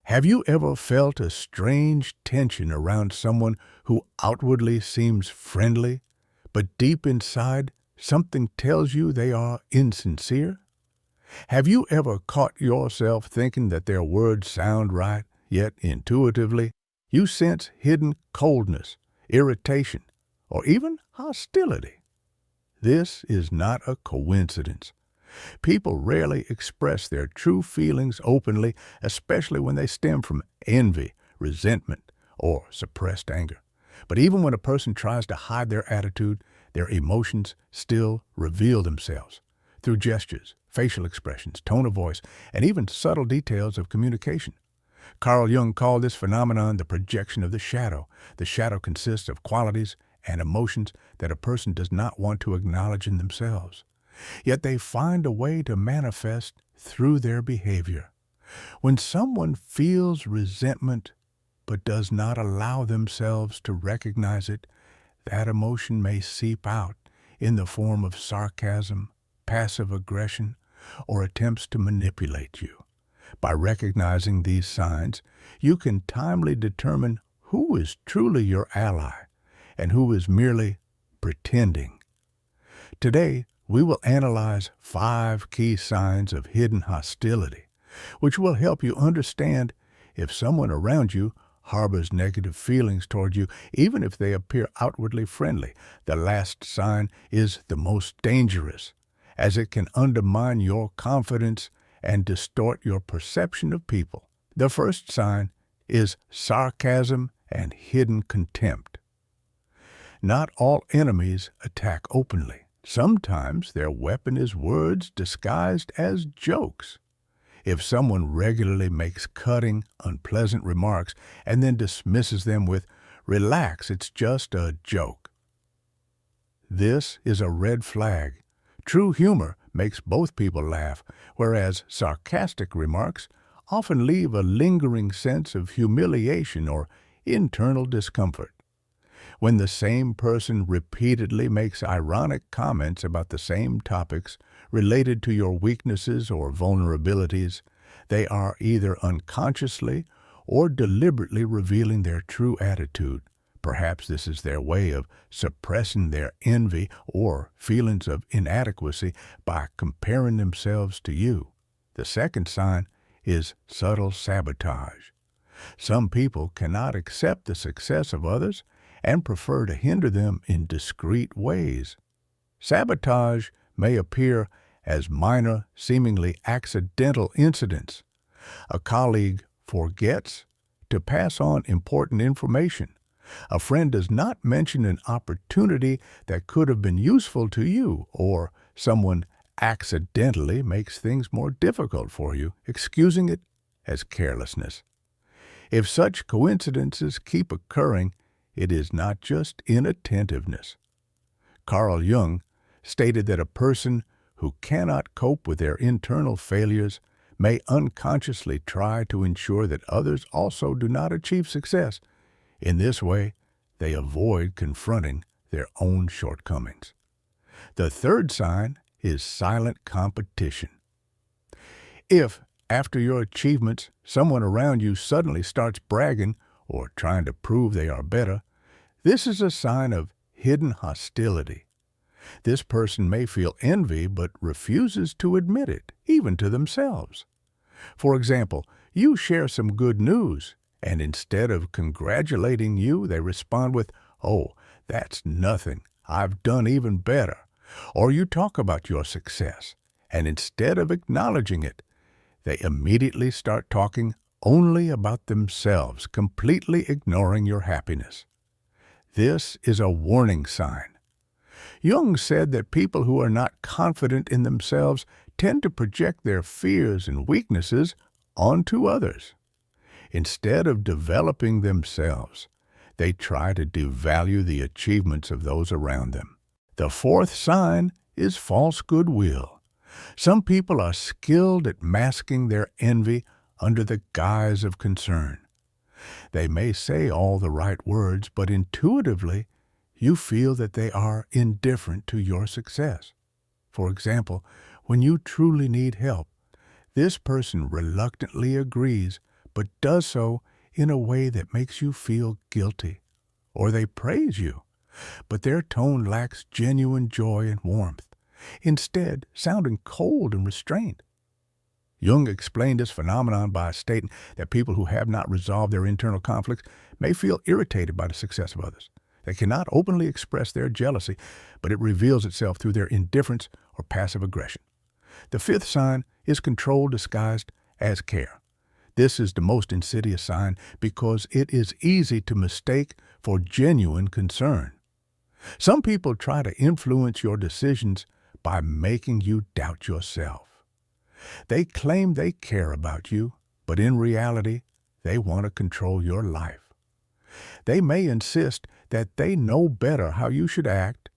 Have you ever felt a strange tension around someone who outwardly seems friendly, but deep inside something tells you they are insincere? Have you ever caught yourself thinking that their words sound right, yet intuitively you sense hidden coldness, irritation, or even hostility? This is not a coincidence. People rarely express their true feelings openly, especially when they stem from envy, resentment, or suppressed anger. But even when a person tries to hide their attitude, their emotions still reveal themselves through gestures, facial expressions, tone of voice, and even subtle details of communication. Carl Jung called this phenomenon the projection of the shadow. The shadow consists of qualities and emotions that a person does not want to acknowledge in themselves. Yet they find a way to manifest through their behavior. When someone feels resentment but does not allow themselves to recognize it, that emotion may seep out in the form of sarcasm, passive aggression, or attempts to manipulate you. By recognizing these signs, you can timely determine who is truly your ally and who is merely pretending. Today, we will analyze 5 key signs of hidden hostility, which will help you understand if someone around you harbors negative feelings toward you, even if they appear outwardly friendly. The last sign is the most dangerous, as it can undermine your confidence and distort your perception of people. The first sign is sarcasm and hidden contempt. Not all enemies attack openly. Sometimes their weapon is words disguised as jokes. If someone regularly makes cutting, unpleasant remarks and then dismisses them with, "Relax, it's just a joke," this is a red flag. True humor makes both people laugh, whereas sarcastic remarks often leave a lingering sense of humiliation or internal discomfort. When the same person repeatedly makes ironic comments about the same topics related to your weaknesses or vulnerabilities, they are either unconsciously or deliberately revealing their true attitude. Perhaps this is their way of suppressing their envy or feelings of inadequacy by comparing themselves to you. The second sign is subtle sabotage. Some people cannot accept the success of others and prefer to hinder them in discreet ways. Sabotage may appear as minor, seemingly accidental incidents. A colleague forgets to pass on important information. A friend does not mention an opportunity that could have been useful to you, or someone accidentally makes things more difficult for you, excusing it as carelessness. If such coincidences keep occurring, it is not just inattentiveness. Carl Jung stated that a person who cannot cope with their internal failures may unconsciously try to ensure that others also do not achieve success. In this way, they avoid confronting their own shortcomings. The third sign is silent competition. If, after your achievements, someone around you suddenly starts bragging or trying to prove they are better, this is a sign of hidden hostility. This person may feel envy but refuses to admit it, even to themselves. For example, you share some good news, and instead of congratulating you, they respond with, "Oh, that's nothing. I've done even better." Or you talk about your success, and instead of acknowledging it, they immediately start talking only about themselves, completely ignoring your happiness. This is a warning sign. Jung said that people who are not confident in themselves tend to project their fears and weaknesses onto others. Instead of developing themselves, they try to devalue the achievements of those around them. The fourth sign is false goodwill. Some people are skilled at masking their envy under the guise of concern. They may say all the right words, but intuitively, you feel that they are indifferent to your success. For example, when you truly need help, this person reluctantly agrees, but does so in a way that makes you feel guilty. Or they praise you, but their tone lacks genuine joy and warmth, instead sounding cold and restrained. Jung explained this phenomenon by stating that people who have not resolved their internal conflicts may feel irritated by the success of others. They cannot openly express their jealousy, but it reveals itself through their indifference or passive aggression. The fifth sign is control disguised as care. This is the most insidious sign because it is easy to mistake for genuine concern. Some people try to influence your decisions by making you doubt yourself. They claim they care about you, but in reality, they want to control your life. They may insist that they know better how you should act,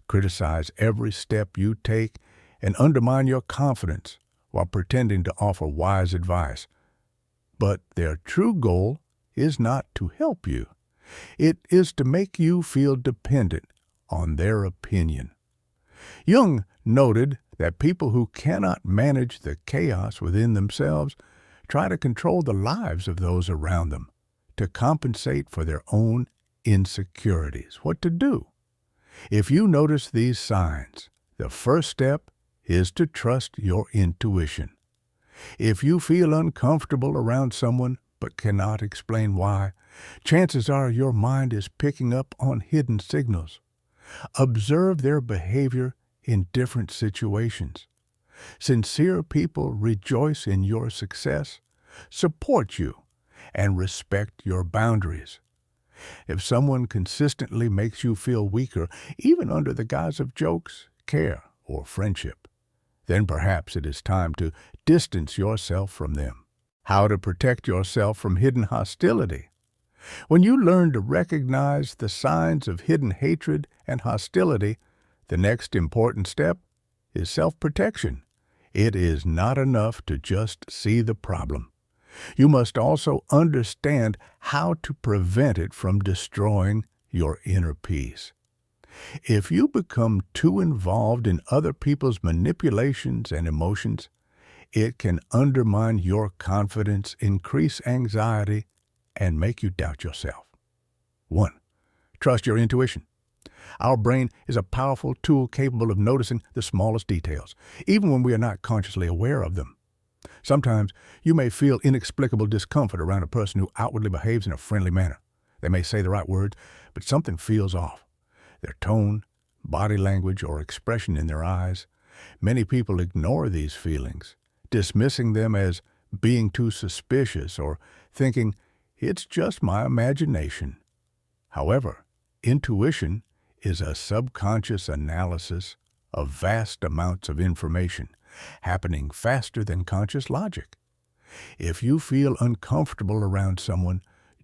criticize every step you take, and undermine your confidence while pretending to offer wise advice. But their true goal is not to help you. It is to make you feel dependent on their opinion. Jung noted that people who cannot manage the chaos within themselves try to control the lives of those around them to compensate for their own insecurities. What to do? If you notice these signs, the first step is to trust your intuition. If you feel uncomfortable around someone but cannot explain why, chances are your mind is picking up on hidden signals. Observe their behavior in different situations. Sincere people rejoice in your success, support you, and respect your boundaries. If someone consistently makes you feel weaker, even under the guise of jokes, care, or friendship, then perhaps it is time to distance yourself from them. How to protect yourself from hidden hostility? When you learn to recognize the signs of hidden hatred and hostility, the next important step is self-protection. It is not enough to just see the problem. You must also understand how to prevent it from destroying your inner peace. If you become too involved in other people's manipulations and emotions, it can undermine your confidence, increase anxiety, and make you doubt yourself. 1. Trust your intuition. Our brain is a powerful tool capable of noticing the smallest details, even when we are not consciously aware of them. Sometimes you may feel inexplicable discomfort around a person who outwardly behaves in a friendly manner. They may say the right words, but something feels off. Their tone, body language, or expression in their eyes. Many people ignore these feelings, dismissing them as being too suspicious or thinking, it's just my imagination. However, intuition is a subconscious analysis of vast amounts of information, happening faster than conscious logic. If you feel uncomfortable around someone,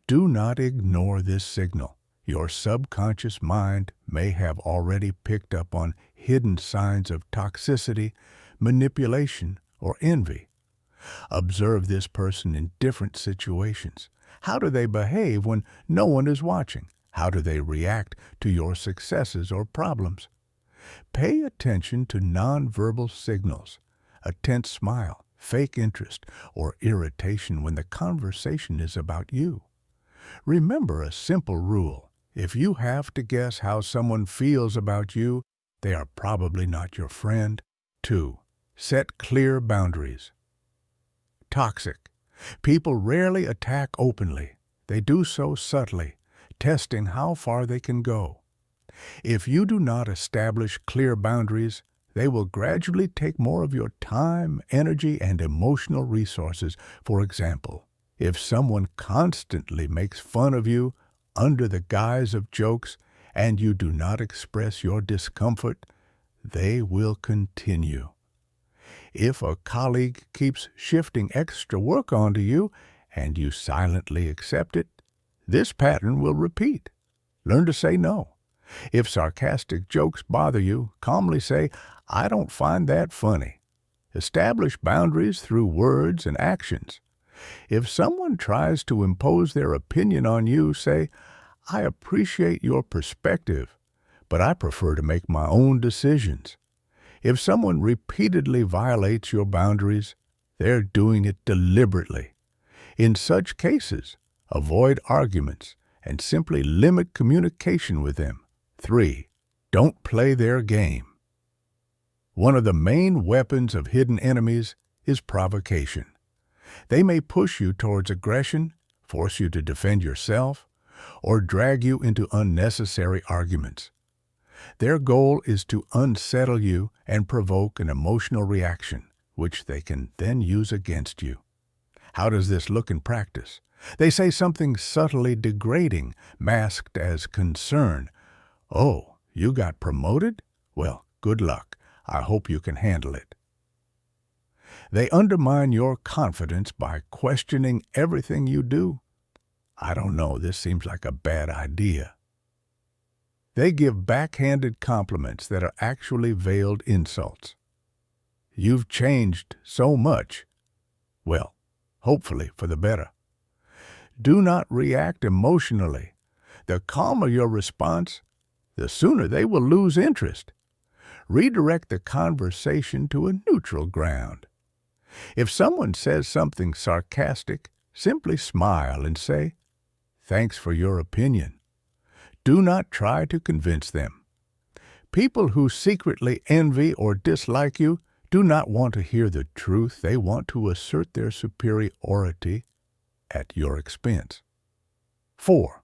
do not ignore this signal. Your subconscious mind may have already picked up on hidden signs of toxicity, manipulation, or envy. Observe this person in different situations. How do they behave when no one is watching? How do they react to your successes or problems? Pay attention to nonverbal signals, a tense smile, fake interest, or irritation when the conversation is about you. Remember a simple rule. If you have to guess how someone feels about you, they are probably not your friend. 2. Set clear boundaries. Toxic. People rarely attack openly. They do so subtly, testing how far they can go. If you do not establish clear boundaries, they will gradually take more of your time, energy, and emotional resources. For example, if someone constantly makes fun of you under the guise of jokes and you do not express your discomfort, they will continue. If a colleague keeps shifting extra work onto you and you silently accept it, this pattern will repeat. Learn to say no. If sarcastic jokes bother you, calmly say, I don't find that funny. Establish boundaries through words and actions. If someone tries to impose their opinion on you, say, I appreciate your perspective, but I prefer to make my own decisions. If someone repeatedly violates your boundaries, they're doing it deliberately. In such cases, avoid arguments and simply limit communication with them. 3. Don't play their game. One of the main weapons of hidden enemies is provocation. They may push you towards aggression, force you to defend yourself, or drag you into unnecessary arguments. Their goal is to unsettle you and provoke an emotional reaction, which they can then use against you. How does this look in practice? They say something subtly degrading, masked as concern. "Oh, you got promoted? Well, good luck. I hope you can handle it." They undermine your confidence by questioning everything you do. "I don't know, this seems like a bad idea." They give backhanded compliments that are actually veiled insults. "You've changed so much." Well, hopefully for the better. Do not react emotionally. The calmer your response, the sooner they will lose interest. Redirect the conversation to a neutral ground. If someone says something sarcastic, simply smile and say, "Thanks for your opinion." Do not try to convince them. People who secretly envy or dislike you do not want to hear the truth. They want to assert their superiority at your expense. 4.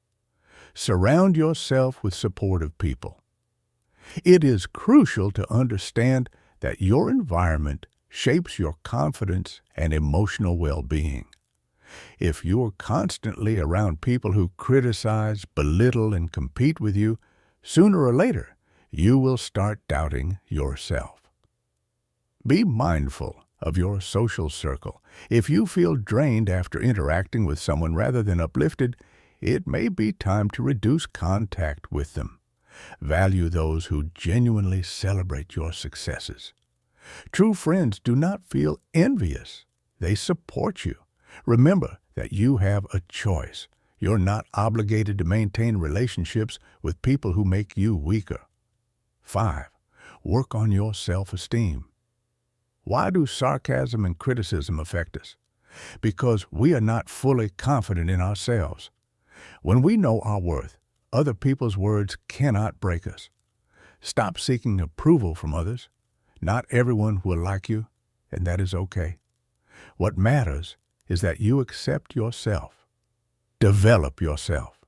Surround yourself with supportive people. It is crucial to understand that your environment shapes your confidence and emotional well-being. If you're constantly around people who criticize, belittle, and compete with you, sooner or later, you will start doubting yourself. Be mindful of your social circle. If you feel drained after interacting with someone rather than uplifted, it may be time to reduce contact with them. Value those who genuinely celebrate your successes. True friends do not feel envious. They support you. Remember that you have a choice. You're not obligated to maintain relationships with people who make you weaker. 5. Work on your self-esteem. Why do sarcasm and criticism affect us? Because we are not fully confident in ourselves. When we know our worth, other people's words cannot break us. Stop seeking approval from others. Not everyone will like you, and that is okay. What matters is that you accept yourself. Develop yourself.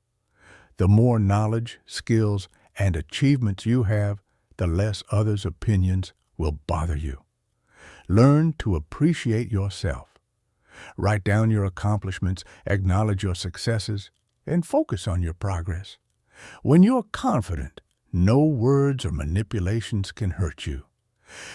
The more knowledge, skills, and achievements you have, the less others' opinions will bother you. Learn to appreciate yourself. Write down your accomplishments, acknowledge your successes, and focus on your progress. When you're confident, no words or manipulations can hurt you.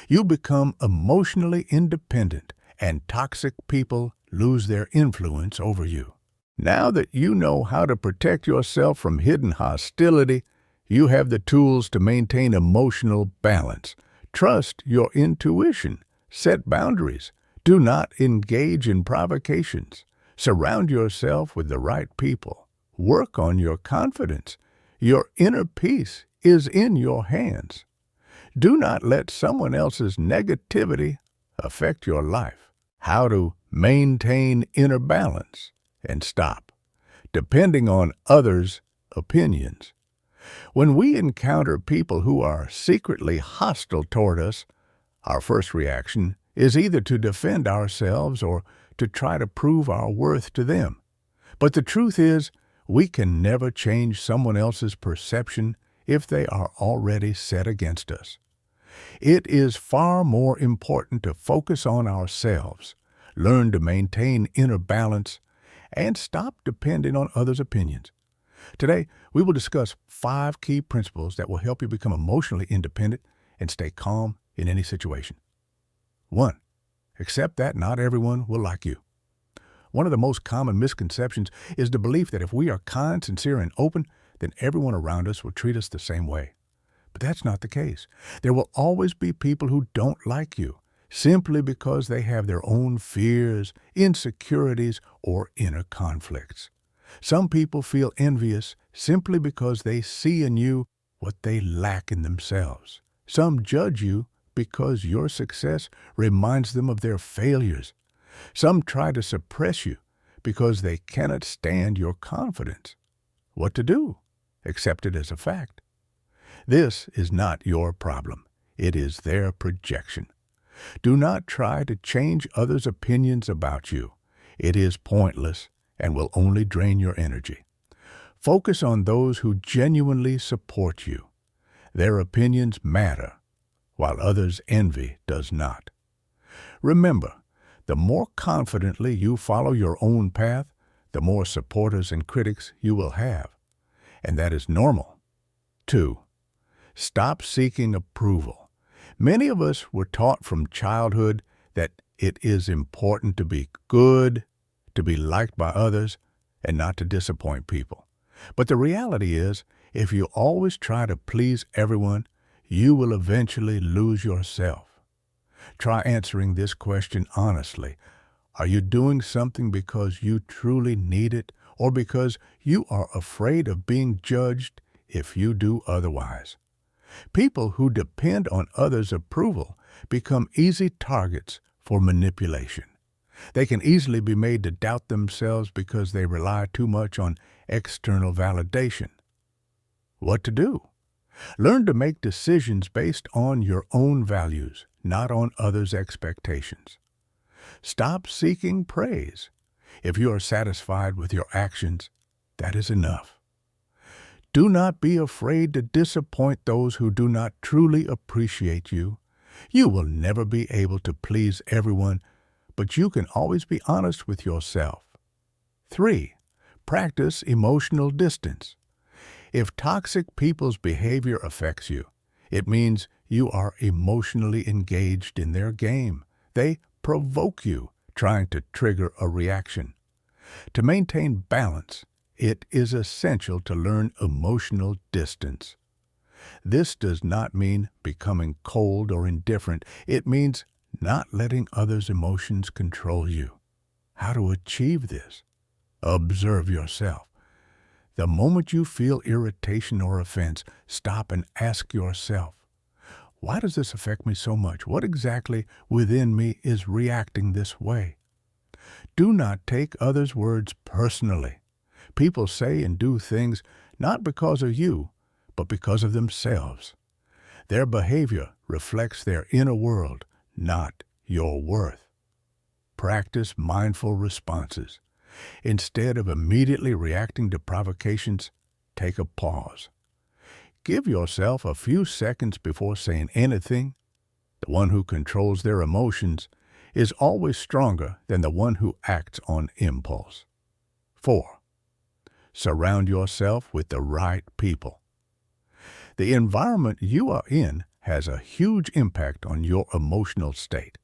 You become emotionally independent, and toxic people lose their influence over you. Now that you know how to protect yourself from hidden hostility, you have the tools to maintain emotional balance. Trust your intuition. Set boundaries. Do not engage in provocations. Surround yourself with the right people. Work on your confidence. Your inner peace is in your hands. Do not let someone else's negativity affect your life. How to maintain inner balance and stop depending on others' opinions. When we encounter people who are secretly hostile toward us, our first reaction is either to defend ourselves or to try to prove our worth to them. But the truth is, we can never change someone else's perception if they are already set against us. It is far more important to focus on ourselves, learn to maintain inner balance, and stop depending on others' opinions. Today, we will discuss 5 key principles that will help you become emotionally independent and stay calm in any situation. 1. Accept that not everyone will like you. One of the most common misconceptions is the belief that if we are kind, sincere, and open, then everyone around us will treat us the same way. But that's not the case. There will always be people who don't like you, simply because they have their own fears, insecurities, or inner conflicts. Some people feel envious simply because they see in you what they lack in themselves. Some judge you because your success reminds them of their failures. Some try to suppress you because they cannot stand your confidence. What to do? Accept it as a fact. This is not your problem. It is their projection. Do not try to change others' opinions about you. It is pointless and will only drain your energy. Focus on those who genuinely support you. Their opinions matter, while others' envy does not. Remember, the more confidently you follow your own path, the more supporters and critics you will have. And that is normal. 2. Stop seeking approval. Many of us were taught from childhood that it is important to be good, to be liked by others, and not to disappoint people. But the reality is, if you always try to please everyone, you will eventually lose yourself. Try answering this question honestly. Are you doing something because you truly need it, or because you are afraid of being judged if you do otherwise? People who depend on others' approval become easy targets for manipulation. They can easily be made to doubt themselves because they rely too much on external validation. What to do? Learn to make decisions based on your own values, not on others' expectations. Stop seeking praise. If you are satisfied with your actions, that is enough. Do not be afraid to disappoint those who do not truly appreciate you. You will never be able to please everyone, but you can always be honest with yourself. 3. Practice emotional distance. If toxic people's behavior affects you, it means you are emotionally engaged in their game. They provoke you, trying to trigger a reaction. To maintain balance, it is essential to learn emotional distance. This does not mean becoming cold or indifferent. It means not letting others' emotions control you. How to achieve this? Observe yourself. The moment you feel irritation or offense, stop and ask yourself, why does this affect me so much? What exactly within me is reacting this way? Do not take others' words personally. People say and do things not because of you, but because of themselves. Their behavior reflects their inner world, not your worth. Practice mindful responses. Instead of immediately reacting to provocations, take a pause. Give yourself a few seconds before saying anything. The one who controls their emotions is always stronger than the one who acts on impulse. 4. Surround yourself with the right people. The environment you are in has a huge impact on your emotional state.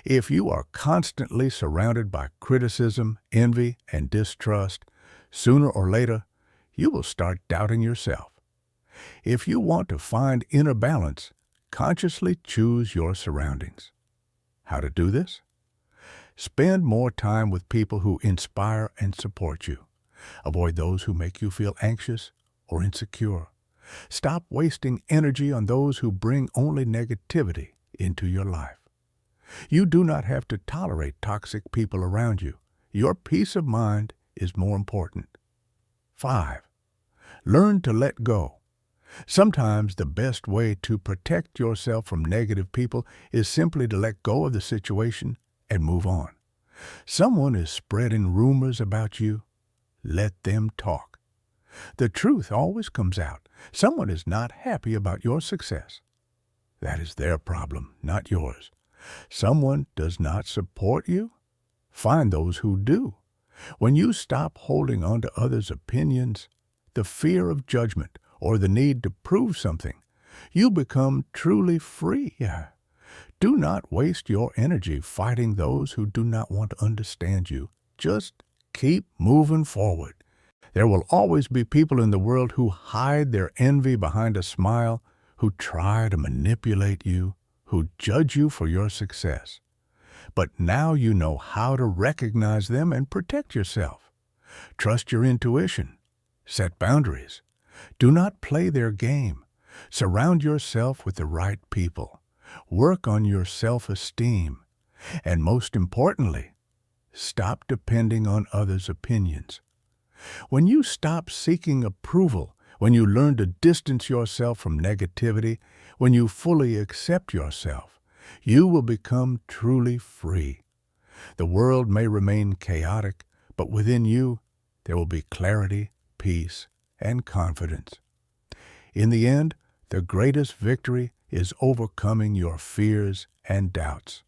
If you are constantly surrounded by criticism, envy, and distrust, sooner or later, you will start doubting yourself. If you want to find inner balance, consciously choose your surroundings. How to do this? Spend more time with people who inspire and support you. Avoid those who make you feel anxious or insecure. Stop wasting energy on those who bring only negativity into your life. You do not have to tolerate toxic people around you. Your peace of mind is more important. 5. Learn to let go. Sometimes the best way to protect yourself from negative people is simply to let go of the situation and move on. Someone is spreading rumors about you. Let them talk. The truth always comes out. Someone is not happy about your success. That is their problem, not yours. Someone does not support you? Find those who do. When you stop holding on to others' opinions, the fear of judgment, or the need to prove something, you become truly free. Do not waste your energy fighting those who do not want to understand you. Just keep moving forward. There will always be people in the world who hide their envy behind a smile, who try to manipulate you, who judge you for your success. But now you know how to recognize them and protect yourself. Trust your intuition. Set boundaries. Do not play their game. Surround yourself with the right people. Work on your self-esteem. And most importantly, stop depending on others' opinions. When you stop seeking approval, when you learn to distance yourself from negativity, when you fully accept yourself, you will become truly free. The world may remain chaotic, but within you, there will be clarity, peace, and confidence. In the end, the greatest victory is overcoming your fears and doubts.